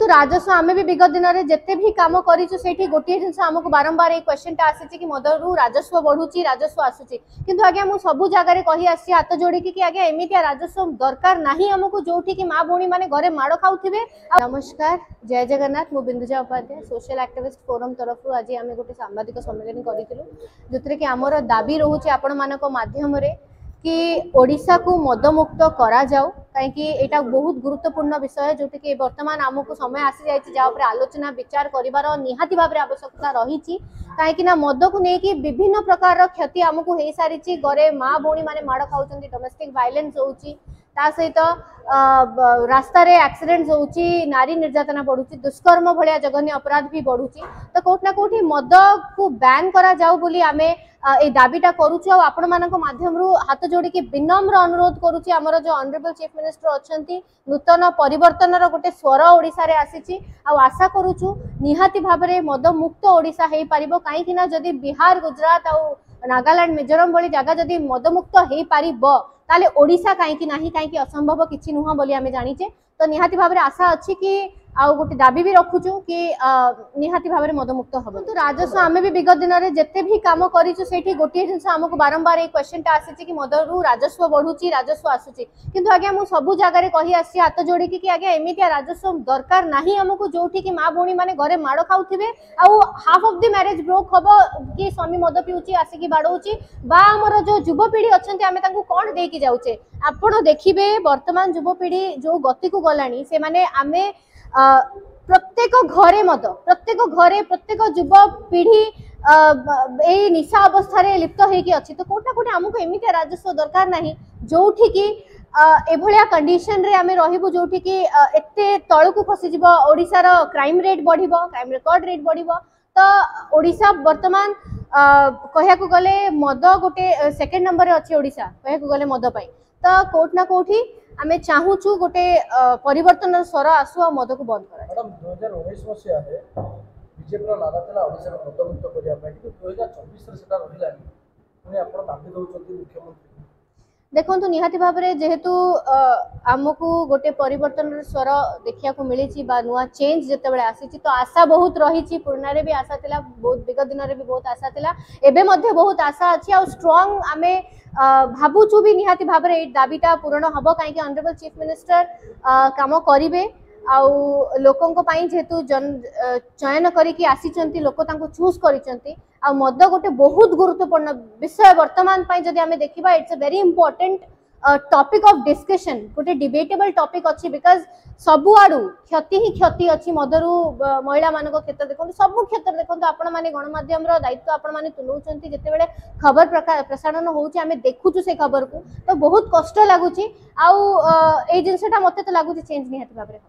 देखो राजस्व आम भी विगत दिन में जिते भी कम करूँ से गोटे जिन आमको बारंबार ये क्वेश्चन आसी कि मदरू राजस्व बढ़ुची राजस्व आसूची किंतु आज्ञा मुझे सबू जगह कही आसी हाथ जोड़ी कि आज्ञा एमती राजस्व दरकार नहीं आमको जो कि माँ भौणी मैंने घरे माड़ खाऊे। नमस्कार, जय जगन्नाथ। मु Binduja Upadhyay social activist forum तरफ आज आम गोटे सांबादिक सम्मेलन करूँ जो कि आमर दाबी रोचे आपण मान माध्यम कि ओडिशा को मदमुक्त करा जाऊ कहीं एटा बहुत गुरुत्वपूर्ण विषय जोटी कि वर्तमान आमको समय आसी जाए आलोचना विचार करिवार निहाती भाव आवश्यकता रही कहीं मद को लेकिन विभिन्न प्रकार क्षति आमको हो सारी घरे माँ भौणी मैंने माड़ खाऊँ डोमेस्टिक वायलेंस होची ता सहित रास्ता रे एक्सीडेंट होची नारी निर्यातना बढ़ुची दुष्कर्म भलिया जघन्य अपराध भी बढ़ुची तो कोठना कोठी मद को बैन करा जाऊ बोली आमे ए दाबीटा करूछु आ आपण मानक माध्यम रु हाथ जोड़ी के विनम्र अनुरोध करूछि हमर जो ऑनरेबल चीफ मिनिस्टर अछंती नूतन परिवर्तन रो गोटे स्वर ओडिसा रे आसीछि आ आशा करूछु निहाती भाव रे मद मुक्त ओडिसा हेई परिबो काहे कि ना जदी बिहार गुजरात आ नागालैंड मिजोरम भली जगह जदी मद मुक्त हेई परिबो ताले ओडिसा काहे नाही काहे असंभव किछि नुह बोली आमे जानिचे तो निहाती भाव रे आशा अछि कि आउ गोटे दाबी भी रखुचु कि निहाती भाव में मदमुक्त हम। तो राजस्व आम भी विगत दिन में जिते भी कम करूँ से गोटे जिन आमको बारंबार ये क्वेश्चन आसी कि मदरू राजस्व बढ़ुची राजस्व आसूची किंतु आज्ञा मुझे सबू जगह कही आसी हाथ जोड़ी कि आज्ञा एमती राजस्व दरकार नहीं आमको जो कि माँ भौणी मैंने घरे माड़ खाऊे आउ half of the marriage broke हम कि स्वामी मद पिउची आसिकी बाड़ौची बा आमर जो युवपीढ़ी अच्छा आम कौन देकी जाऊे आपण देखिए वर्तमान युवपीढ़ी जो गति को गलानी से माने आमे प्रत्येक घरे मद प्रत्येक युवपीढ़ी ए निशा अवस्था रे लिप्त होगी अच्छी तो कोटा कोटा आमको एमती राजस्व दरकार नहीं जो कि एभलिया कंडीशन रे आमे रहिबु जोठी कि एते तळकु खसीजिबो ओडिसा रो क्राइम रेट बढ़िबो क्राइम रिकॉर्ड रेट बढ़िबो तो ओडिसा वर्तमान कहया को गले मद गोटे सेकंड नंबर रे अछि ओडिसा कहया को गले मद पाई तो कोठ ना कोठी आमे चाहूछु गोटे परिवर्तन स्वर आसु आ मद को बंद करा। मैडम 2019 मसिया रे बीजेपी रो नारा तला ओडिसा रो मद मुक्त करिया पई कि 2024 रे सेटा रहिलानी पुनी आपण दाबी दउचंती मुख्यमंत्री देखो निहाती भाव में जेहेतु आमको गोटे परिवर्तन स्वर देखा मिली नुआ चेंज जिते आसी तो आशा बहुत रही पुराना भी आशा थिला बहुत विगत दिन में भी बहुत आशा थिला एबे मध्य बहुत आशा अच्छी आ स्ट्रॉन्ग आमे भावुचु भी निहाती भाव में दाबीटा पूरण हम कहीं ऑनरेबल चीफ मिनिस्टर काम करेंगे आउ लोकों जेहेतु चयन करके आसी लोक चूज कर मद गोटे बहुत गुरुत्वपूर्ण विषय वर्तमान जदि आमे देखिबा it's a very important topic of discussion गोटे डिबेटेबल टॉपिक अच्छी बिकॉज सबु आडू क्षति ही क्षति अच्छी मदरू महिला मान क्षेत्र देखो सब क्षेत्र देखो आपण मैंने गणमाध्यम दायित्व आपण मैंने तुलाउछंती जेतेबेले खबर प्रसारण होउची आमे देखुछु से खबर को तो बहुत कष्ट लगुची आउ ए जिनसटा मते तो लगुची चेंज निहाती भाबरे।